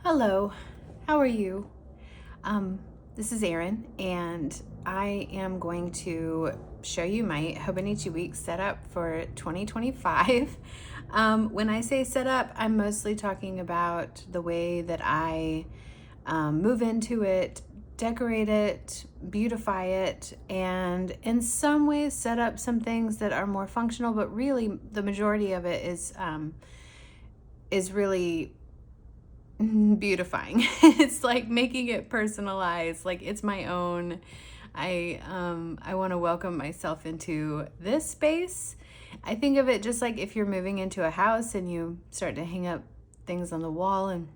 Hello, how are you? This is Erin, and I am going to show you my Hobonichi Weeks setup for 2025. When I say setup, I'm mostly talking about the way that I move into it, decorate it, beautify it, and in some ways set up some things that are more functional, but really the majority of it is really beautifying. It's like making it personalized, like it's my own. I want to welcome myself into this space. I think of it just like if you're moving into a house and you start to hang up things on the wall and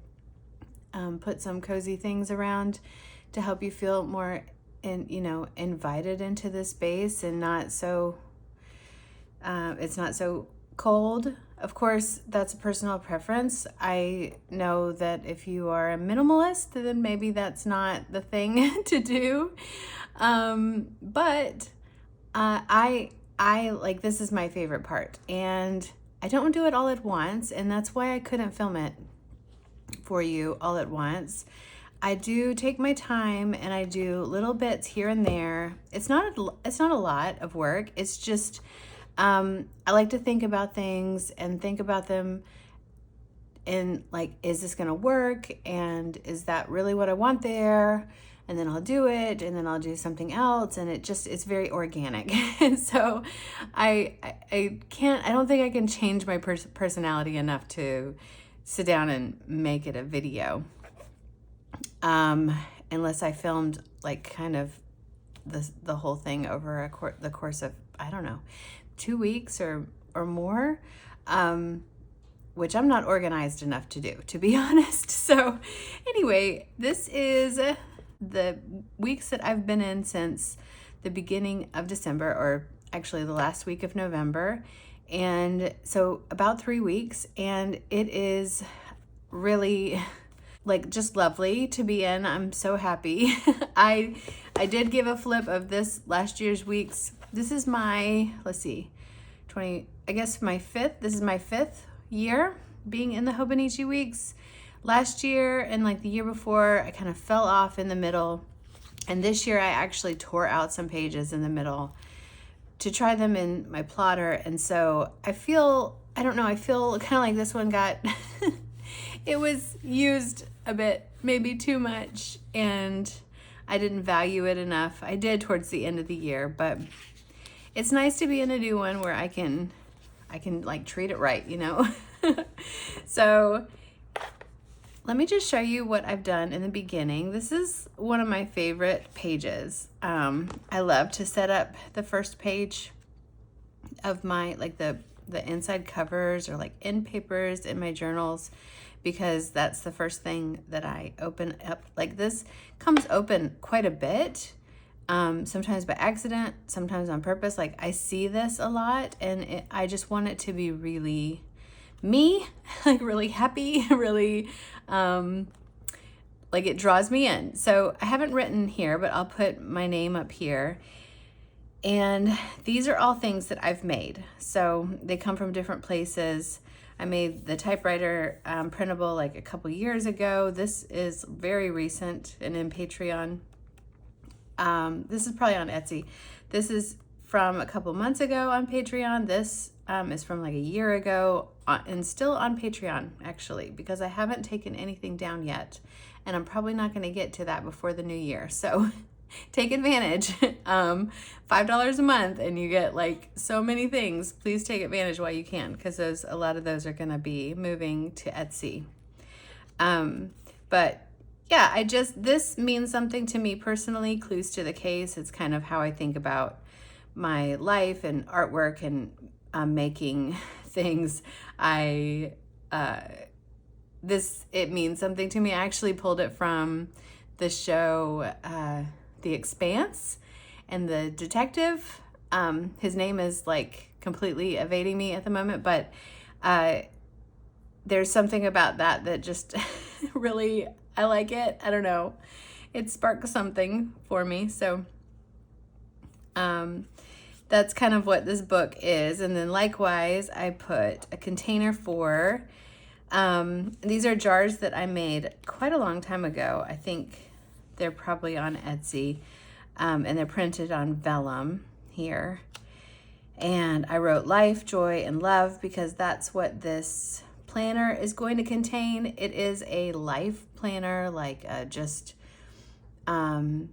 put some cozy things around to help you feel more invited into the space and not so it's not so cold. Of course, that's a personal preference. I know that if you are a minimalist, then maybe that's not the thing to do. But I like, this is my favorite part, and I don't do it all at once, and that's why I couldn't film it for you all at once. I do take my time and I do little bits here and there. It's not a lot of work. It's just I like to think about things and think about them in like, is this going to work? And is that really what I want there? And then I'll do it, and then I'll do something else, and it's very organic. So I don't think I can change my personality enough to sit down and make it a video. Unless I filmed like kind of the whole thing over the course of, I don't know, 2 weeks or more, which I'm not organized enough to do, to be honest. So anyway, this is the weeks that I've been in since the beginning of December, or actually the last week of November. And so about 3 weeks, and it is really like just lovely to be in. I'm so happy. I did give a flip of this last year's weeks. This is my, let's see, this is my fifth year being in the Hobonichi Weeks. Last year and like the year before, I kind of fell off in the middle. And this year I actually tore out some pages in the middle to try them in my plotter. And so I feel kind of like this one got, it was used a bit, maybe too much, and I didn't value it enough. I did towards the end of the year, but it's nice to be in a new one where I can like treat it right, you know? So let me just show you what I've done in the beginning. This is one of my favorite pages. I love to set up the first page of my, like the inside covers or like end papers in my journals, because that's the first thing that I open up. Like this comes open quite a bit, sometimes by accident, sometimes on purpose. Like I see this a lot, and I just want it to be really me, like really happy, really like it draws me in. So I haven't written here, but I'll put my name up here. And these are all things that I've made. So they come from different places. I made the typewriter printable like a couple years ago. This is very recent and in Patreon. This is probably on Etsy. This is from a couple months ago on Patreon. This is from like a year ago and still on Patreon, actually, because I haven't taken anything down yet. And I'm probably not going to get to that before the new year. So take advantage. $5 a month and you get like so many things. Please take advantage while you can, because a lot of those are going to be moving to Etsy. But yeah, this means something to me personally. Clues to the case. It's kind of how I think about my life and artwork and making things. It means something to me. I actually pulled it from the show The Expanse, and the detective, his name is like completely evading me at the moment, but there's something about that just really, I like it. I don't know, it sparks something for me. So that's kind of what this book is. And then likewise, I put a container for These are jars that I made quite a long time ago. I think they're probably on Etsy, and they're printed on vellum here. And I wrote life, joy, and love because that's what this planner is going to contain. It is a life planner, like just kind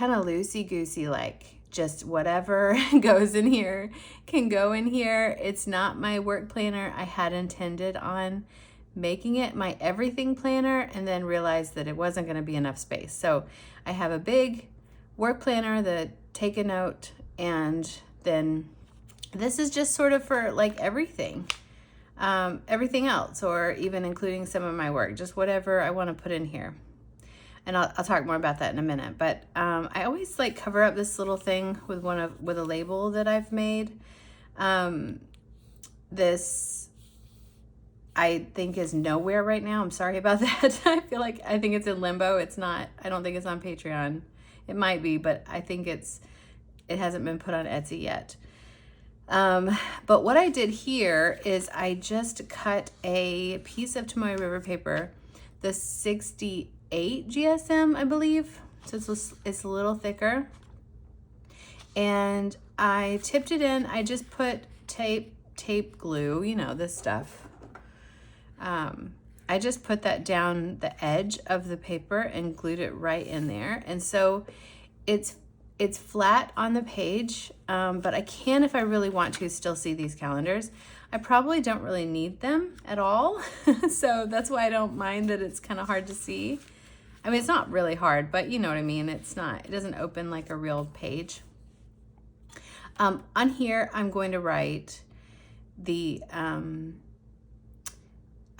of loosey-goosey, like just whatever goes in here can go in here. It's not my work planner. I had intended on making it my everything planner and then realized that it wasn't going to be enough space. So I have a big work planner that take a note, and then this is just sort of for like everything else, or even including some of my work, just whatever I want to put in here. And I'll talk more about that in a minute. But I always like cover up this little thing with with a label that I've made. This I think is nowhere right now. I'm sorry about that. I think it's in limbo. It's not. I don't think it's on Patreon. It might be, but I think it hasn't been put on Etsy yet. But what I did here is I just cut a piece of Tomoe River paper, the 68 GSM, I believe. So it's a little thicker. And I tipped it in. I just put tape glue, you know, this stuff. I just put that down the edge of the paper and glued it right in there. And so it's flat on the page, but I can, if I really want to, still see these calendars. I probably don't really need them at all. So that's why I don't mind that it's kind of hard to see. I mean, it's not really hard, but you know what I mean. It doesn't open like a real page. On here, I'm going to write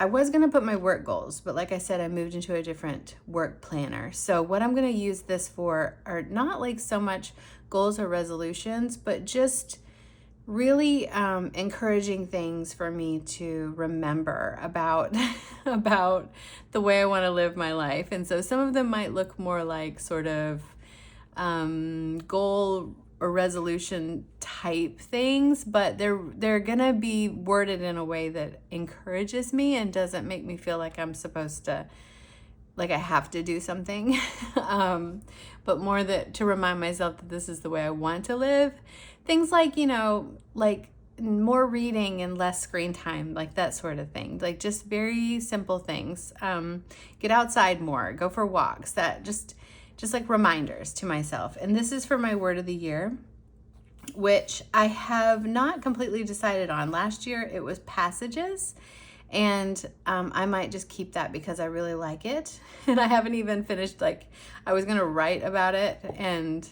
I was going to put my work goals, but like I said, I moved into a different work planner. So what I'm going to use this for are not like so much goals or resolutions, but just really encouraging things for me to remember about the way I want to live my life. And so some of them might look more like sort of goal or resolution type things, but they're gonna be worded in a way that encourages me and doesn't make me feel like I'm supposed to, like I have to do something, but more that to remind myself that this is the way I want to live. Things like, you know, like more reading and less screen time, like that sort of thing, like just very simple things. Get outside more, go for walks, that just like reminders to myself. And this is for my word of the year, which I have not completely decided on. Last year it was passages, and I might just keep that because I really like it. And I haven't even finished, like I was gonna write about it and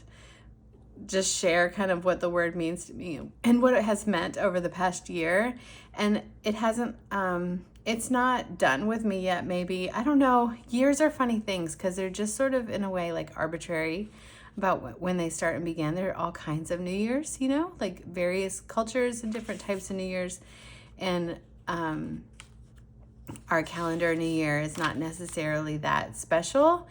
just share kind of what the word means to me and what it has meant over the past year. And it hasn't, it's not done with me yet, maybe. I don't know. Years are funny things because they're just sort of in a way like arbitrary about when they start and begin. There are all kinds of New Year's, you know, like various cultures and different types of New Year's. And our calendar New Year is not necessarily that special.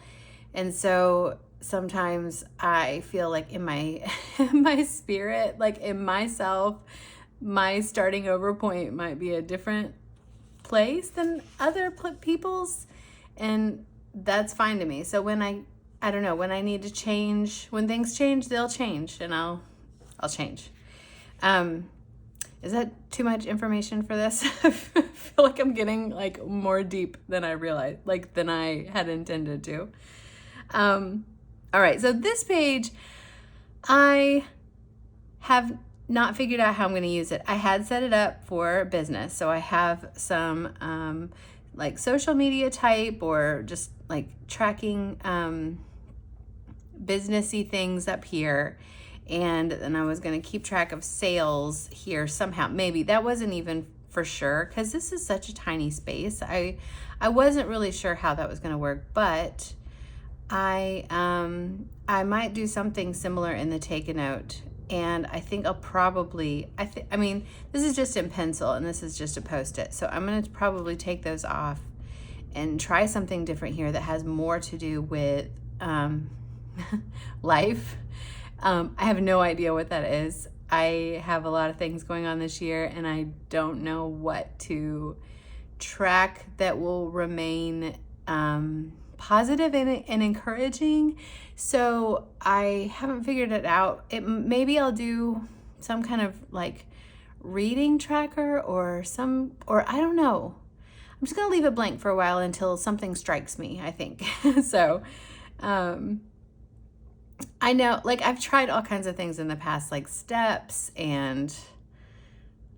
And so sometimes I feel like in my my spirit, like in myself, my starting over point might be a different place than other people's, and that's fine to me. So when I don't know, when I need to change, when things change, they'll change, and I'll change. Is that too much information for this? I feel like I'm getting like more deep than I realized, like than I had intended to. All right, so this page, I have not figured out how I'm going to use it. I had set it up for business, so I have some like social media type or just like tracking businessy things up here, and then I was going to keep track of sales here somehow. Maybe that wasn't even for sure because this is such a tiny space. I wasn't really sure how that was going to work, but I might do something similar in the take a note. And I think I'll probably, I mean, this is just in pencil and this is just a Post-it. So I'm going to probably take those off and try something different here that has more to do with life. I have no idea what that is. I have a lot of things going on this year and I don't know what to track that will remain positive and encouraging. So I haven't figured it out. Maybe I'll do some kind of like reading tracker or I don't know. I'm just gonna leave it blank for a while until something strikes me, I think. So I know, like, I've tried all kinds of things in the past, like steps and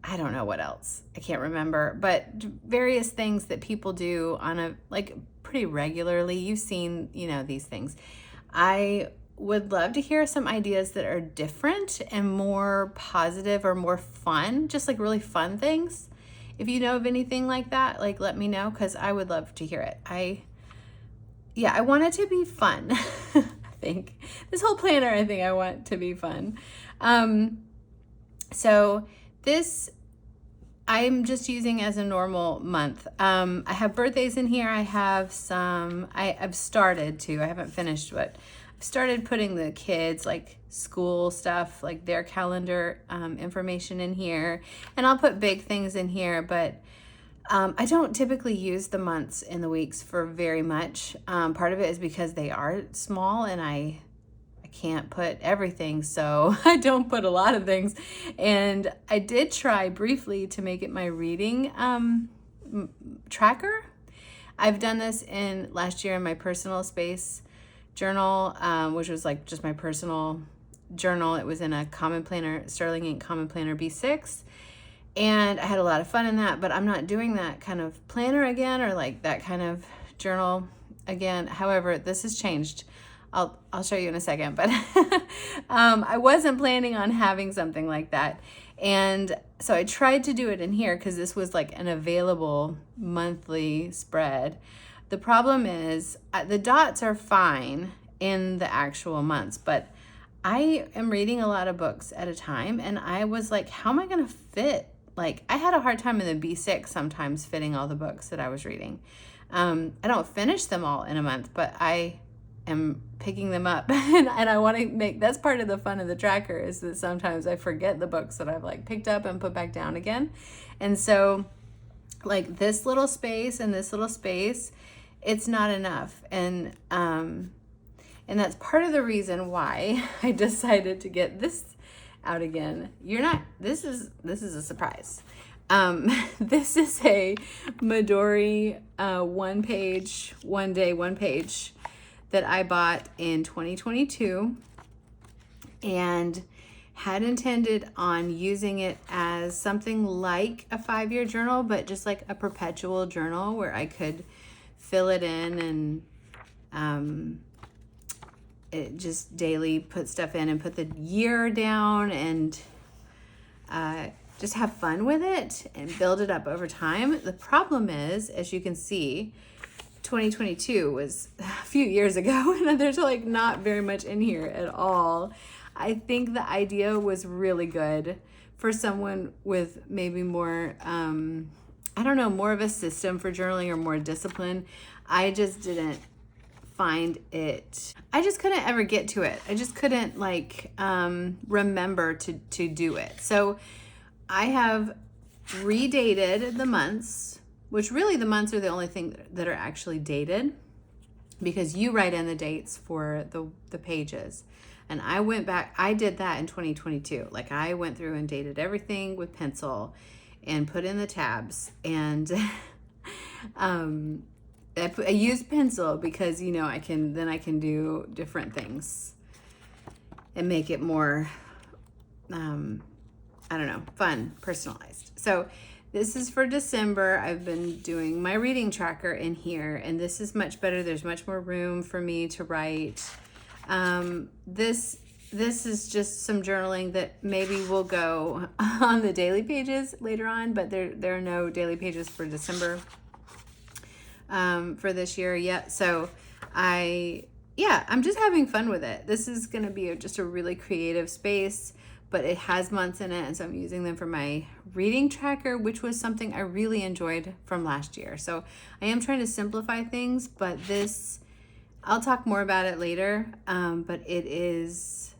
I don't know what else. I can't remember, but various things that people do on a like pretty regularly. You've seen, these things. I would love to hear some ideas that are different and more positive or more fun, just like really fun things. If you know of anything like that, like let me know, because I would love to hear it. I want it to be fun. I think this whole planner, I want to be fun. So this I'm just using as a normal month. I have birthdays in here. I have some, I've started to, I haven't finished, but I've started putting the kids like school stuff, like their calendar information in here. And I'll put big things in here, but I don't typically use the months and the weeks for very much. Part of it is because they are small and I can't put everything, so I don't put a lot of things. And I did try briefly to make it my reading tracker. I've done this last year in my personal space journal, which was like just my personal journal. It was in a Common Planner, Sterling Ink Common Planner B6. And I had a lot of fun in that, but I'm not doing that kind of planner again or like that kind of journal again. However, this has changed. I'll show you in a second, but I wasn't planning on having something like that. And so I tried to do it in here because this was like an available monthly spread. The problem is the dots are fine in the actual months, but I am reading a lot of books at a time. And I was like, how am I going to fit? Like I had a hard time in the B6 sometimes fitting all the books that I was reading. I don't finish them all in a month, but I am picking them up and I want to that's part of the fun of the tracker, is that sometimes I forget the books that I've like picked up and put back down again. And so like this little space and this little space, it's not enough. And that's part of the reason why I decided to get this out again. This is a surprise. This is a Midori one page that I bought in 2022 and had intended on using it as something like a 5-year journal, but just like a perpetual journal where I could fill it in and it just daily put stuff in and put the year down and just have fun with it and build it up over time. The problem is, as you can see, 2022 was a few years ago and there's like not very much in here at all. I think the idea was really good for someone with maybe more, more of a system for journaling or more discipline. I just didn't find it. I just couldn't ever get to it. I just couldn't remember to do it. So I have redated the months, which really the months are the only thing that are actually dated because you write in the dates for the pages. And I went back, I did that in 2022. Like I went through and dated everything with pencil and put in the tabs. And I used pencil because, I can do different things and make it more, fun, personalized. So this is for December. I've been doing my reading tracker in here, and this is much better. There's much more room for me to write. This is just some journaling that maybe will go on the daily pages later on, but there are no daily pages for December for this year yet. So I'm just having fun with it. This is going to be just a really creative space, but it has months in it, and so I'm using them for my reading tracker, which was something I really enjoyed from last year. So I am trying to simplify things, but I'll talk more about it later, but it is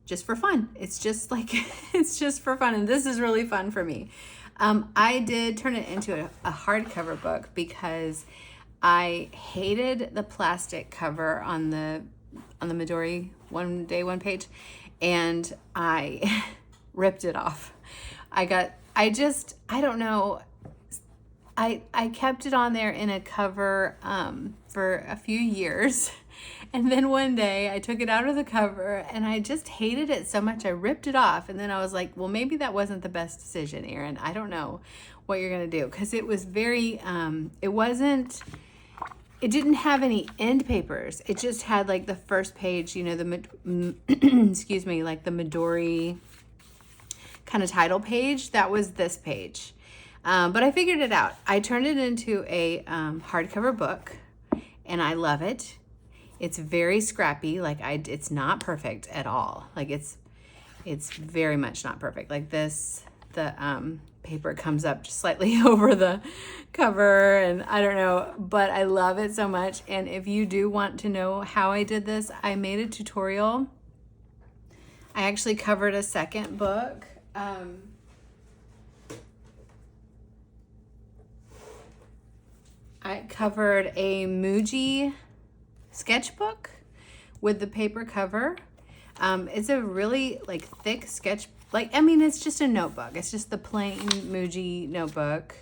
just for fun. It's just for fun, and this is really fun for me. I did turn it into a hardcover book because I hated the plastic cover on the Midori One Day One Page, and I ripped it off. I don't know. I kept it on there in a cover for a few years. And then one day I took it out of the cover and I just hated it so much I ripped it off. And then I was like, well, maybe that wasn't the best decision, Erin. I don't know what you're going to do. Because it was very, it didn't have any end papers. It just had like the first page, you know, excuse me, like the Midori kind of title page. That was this page. But I figured it out. I turned it into a hardcover book, and I love it. It's very scrappy. It's not perfect at all. Like it's very much not perfect. Like this, the paper comes up just slightly over the cover, and I don't know, but I love it so much. And if you do want to know how I did this, I made a tutorial. I actually covered a second book. I covered a Muji sketchbook with the paper cover. It's a really like thick sketch, it's just a notebook. It's just the plain Muji notebook.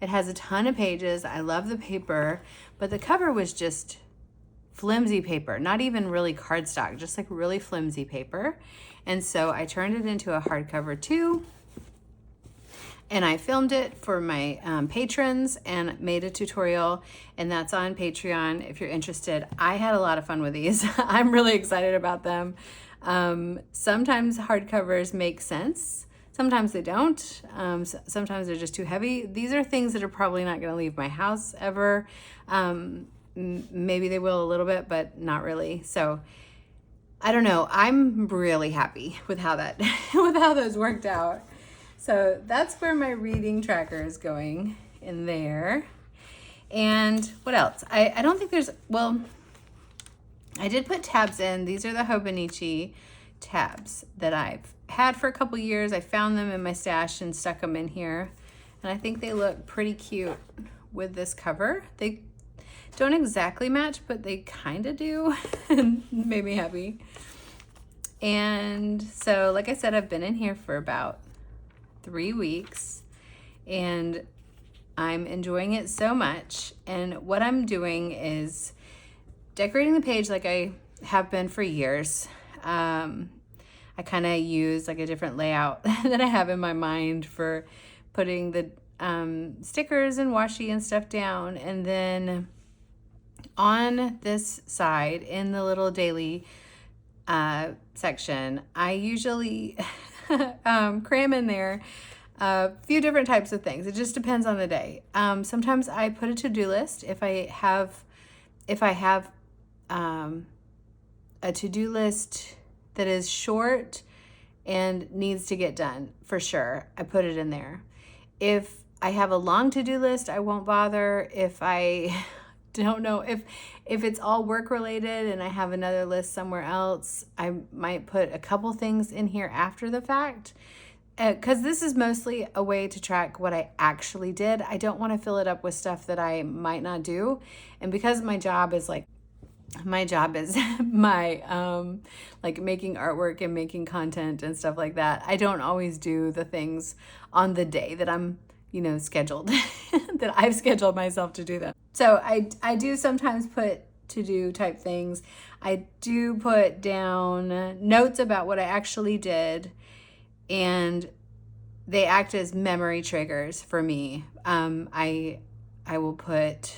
It has a ton of pages. I love the paper, but the cover was just flimsy paper, not even really cardstock, just like really flimsy paper. And so I turned it into a hardcover too. And I filmed it for my patrons and made a tutorial, and that's on Patreon if you're interested. I had a lot of fun with these. I'm really excited about them. Sometimes hardcovers make sense. Sometimes they don't. Sometimes they're just too heavy. These are things that are probably not going to leave my house ever. Maybe they will a little bit, but not really. So I don't know. I'm really happy with how those worked out. So that's where my reading tracker is going in there. And what else? I don't think I did put tabs in. These are the Hobonichi tabs that I've had for a couple years. I found them in my stash and stuck them in here. And I think they look pretty cute with this cover. They don't exactly match, but they kind of do. And made me happy. And so, like I said, I've been in here for about 3 weeks, and I'm enjoying it so much. And what I'm doing is decorating the page like I have been for years. I kind of use like a different layout that I have in my mind for putting the stickers and washi and stuff down. And then on this side in the little daily section, I usually cram in there a few different types of things. It just depends on the day. Sometimes I put a to-do list. If I have a to-do list that is short and needs to get done, for sure, I put it in there. If I have a long to-do list, I won't bother. If I don't know, if it's all work related and I have another list somewhere else, I might put a couple things in here after the fact, because this is mostly a way to track what I actually did. I don't want to fill it up with stuff that I might not do. And because my job is my like making artwork and making content and stuff like that, I don't always do the things on the day that I'm scheduled that I've scheduled myself to do them. So I do sometimes put to-do type things. I do put down notes about what I actually did, and they act as memory triggers for me. I will put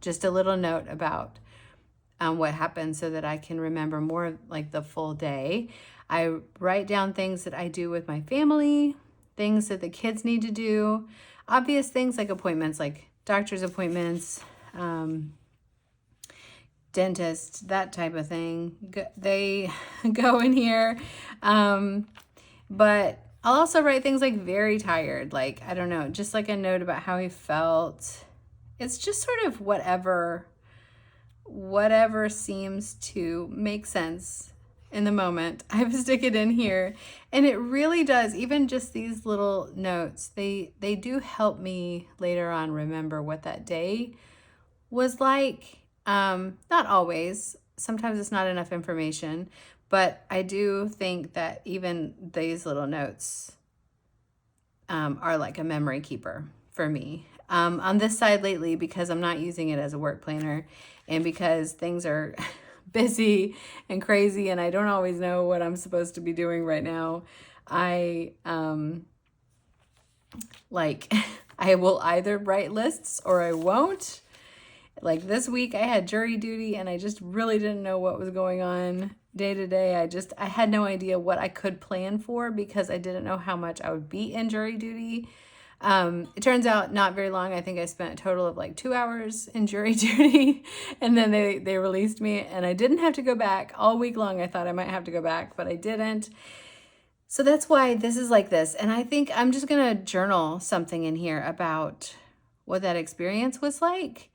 just a little note about what happened so that I can remember more like the full day. I write down things that I do with my family, things that the kids need to do, obvious things like appointments, like doctor's appointments, dentist, that type of thing. They go in here. But I'll also write things like very tired, like, I don't know, just like a note about how he felt. It's just sort of whatever seems to make sense in the moment, I stick it in here, and it really does. Even just these little notes, they do help me later on remember what that day was like. Not always. Sometimes it's not enough information, but I do think that even these little notes are like a memory keeper for me. On this side lately, because I'm not using it as a work planner and because things are busy and crazy and I don't always know what I'm supposed to be doing right now, I I will either write lists or I won't. Like this week I had jury duty and I just really didn't know what was going on day to day. I had no idea what I could plan for because I didn't know how much I would be in jury duty. It turns out not very long. I think I spent a total of like 2 hours in jury duty, and then they released me and I didn't have to go back all week long. I thought I might have to go back, but I didn't. So that's why this is like this. And I think I'm just going to journal something in here about what that experience was like.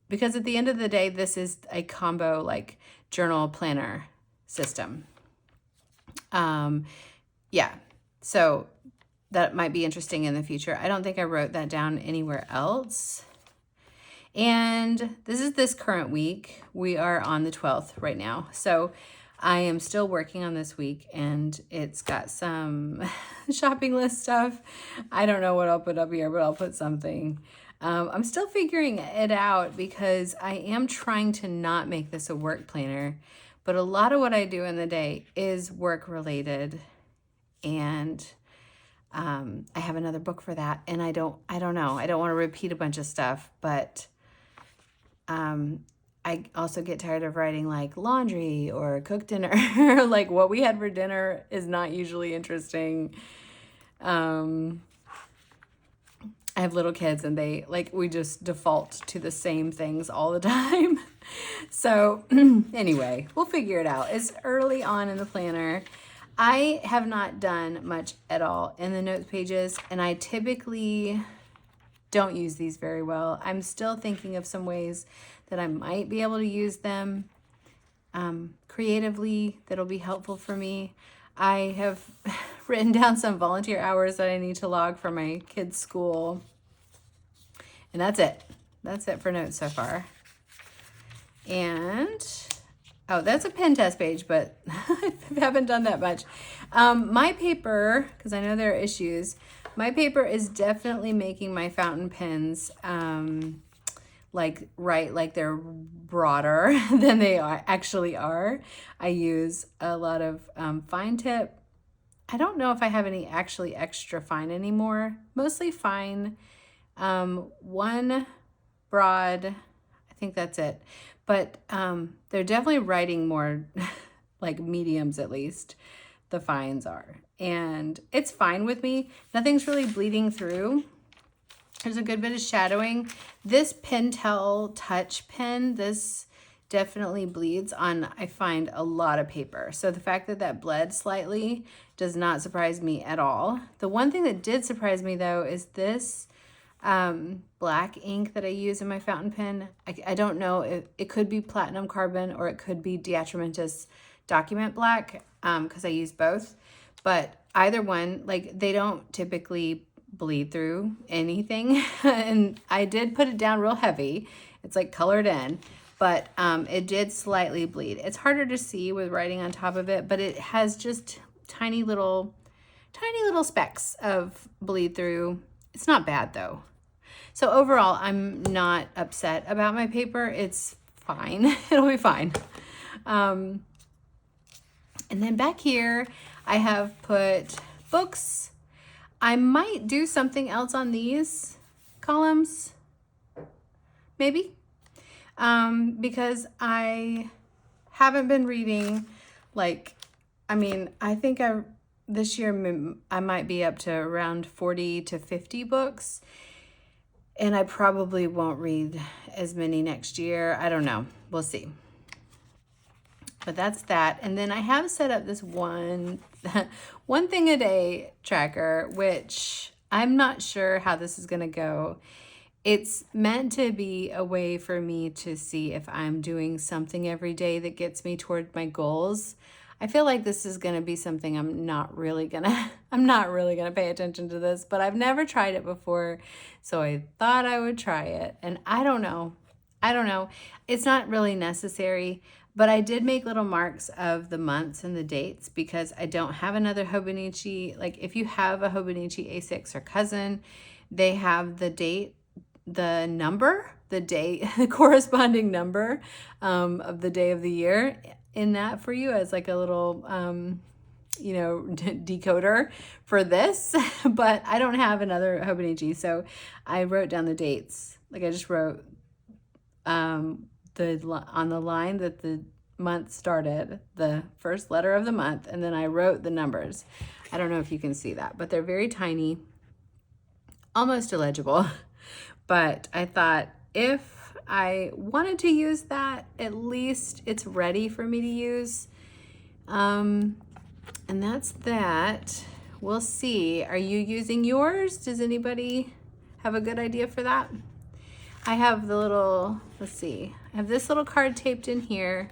Because at the end of the day, this is a combo like journal planner system. Yeah, so that might be interesting in the future. I don't think I wrote that down anywhere else. And this is this current week. We are on the 12th right now. So I am still working on this week and it's got some shopping list stuff. I don't know what I'll put up here, but I'll put something. I'm still figuring it out because I am trying to not make this a work planner, but a lot of what I do in the day is work related. And I have another book for that, and I don't know. I don't want to repeat a bunch of stuff, but I also get tired of writing like laundry or cook dinner. Like what we had for dinner is not usually interesting. I have little kids and we just default to the same things all the time. So anyway, we'll figure it out. It's early on in the planner. I have not done much at all in the notes pages, and I typically don't use these very well. I'm still thinking of some ways that I might be able to use them creatively that'll be helpful for me. I have written down some volunteer hours that I need to log for my kids' school. And that's it. That's it for notes so far. And, oh, that's a pen test page, but I haven't done that much. My paper, because I know there are issues, my paper is definitely making my fountain pens like they're broader than they actually are. I use a lot of fine tip. I don't know if I have any actually extra fine anymore. Mostly fine. One broad, I think that's it. But they're definitely writing more like mediums, at least the fines are. And it's fine with me. Nothing's really bleeding through. There's a good bit of shadowing. This Pentel Touch pen, this definitely bleeds on, I find, a lot of paper. So the fact that that bled slightly does not surprise me at all. The one thing that did surprise me, though, is this black ink that I use in my fountain pen. I don't know if it could be platinum carbon or it could be Diatramentus document black because I use both. But either one, like, they don't typically bleed through anything. And I did put it down real heavy. It's like colored in, but it did slightly bleed. It's harder to see with writing on top of it, but it has just tiny little specks of bleed through. It's not bad though. So overall, I'm not upset about my paper. It's fine. It'll be fine. And then back here, I have put books. I might do something else on these columns, maybe, because I haven't been reading, I think this year I might be up to around 40 to 50 books, and I probably won't read as many next year. I don't know. We'll see. But that's that. And then I have set up this one thing a day tracker, which I'm not sure how this is going to go. it's meant to be a way for me to see if I'm doing something every day that gets me toward my goals. I feel like this is going to be something I'm not really going to pay attention to this, but I've never tried it before. So I thought I would try it. And I don't know. It's not really necessary, but I did make little marks of the months and the dates because I don't have another Hobonichi. Like if you have a Hobonichi A6 or cousin, they have the date, the number, the day, the corresponding number of the day of the year in that for you as like a little, decoder for this. But I don't have another Hobonichi, so I wrote down the dates. Like I just wrote on the line that the month started, the first letter of the month, and then I wrote the numbers. I don't know if you can see that, but they're very tiny, almost illegible. But I thought if I wanted to use that, at least it's ready for me to use. And that's that. We'll see. Are you using yours? Does anybody have a good idea for that? I have the little, let's see, I have this little card taped in here,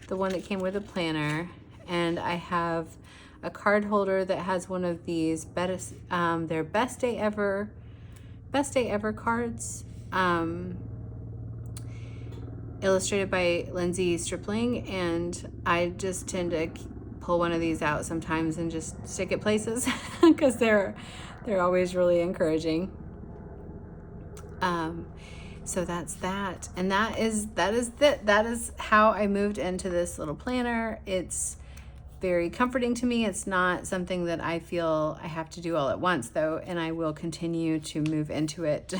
the one that came with a planner, and I have a card holder that has one of these their best day ever cards, illustrated by Lindsay Stripling, and I just tend to pull one of these out sometimes and just stick it places because they're always really encouraging. So that's that, and that is how I moved into this little planner. It's very comforting to me. It's not something that I feel I have to do all at once though, and I will continue to move into it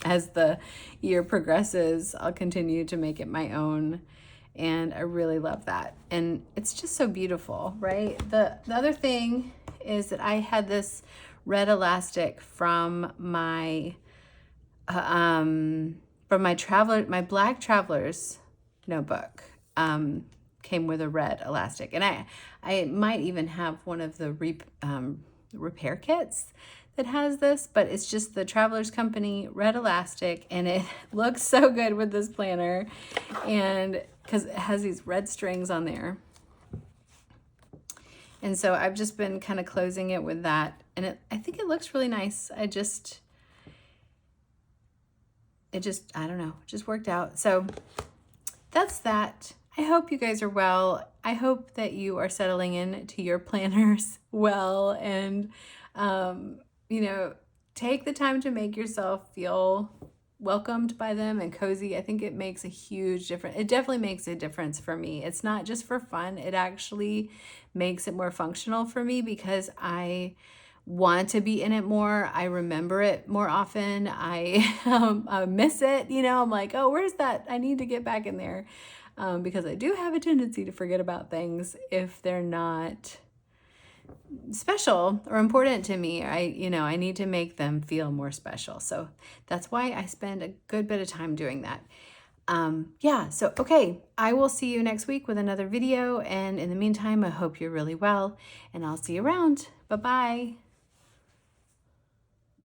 as the year progresses. I'll continue to make it my own, and I really love that. And it's just so beautiful, right? The other thing is that I had this red elastic from my my black traveler's notebook. Came with a red elastic, and I might even have one of the repair kits that has this, but it's just the Traveler's Company red elastic, and it looks so good with this planner, and because it has these red strings on there. And so I've just been kind of closing it with that, and I think it looks really nice. I don't know, it just worked out. So that's that. I hope you guys are well. I hope that you are settling into your planners well, and, take the time to make yourself feel welcomed by them and cozy. I think it makes a huge difference. It definitely makes a difference for me. It's not just for fun. It actually makes it more functional for me because I want to be in it more. I remember it more often. I miss it. I'm like, oh, where's that? I need to get back in there. Because I do have a tendency to forget about things if they're not special or important to me. I need to make them feel more special. So that's why I spend a good bit of time doing that. So, okay, I will see you next week with another video. And in the meantime, I hope you're really well, and I'll see you around. Bye-bye.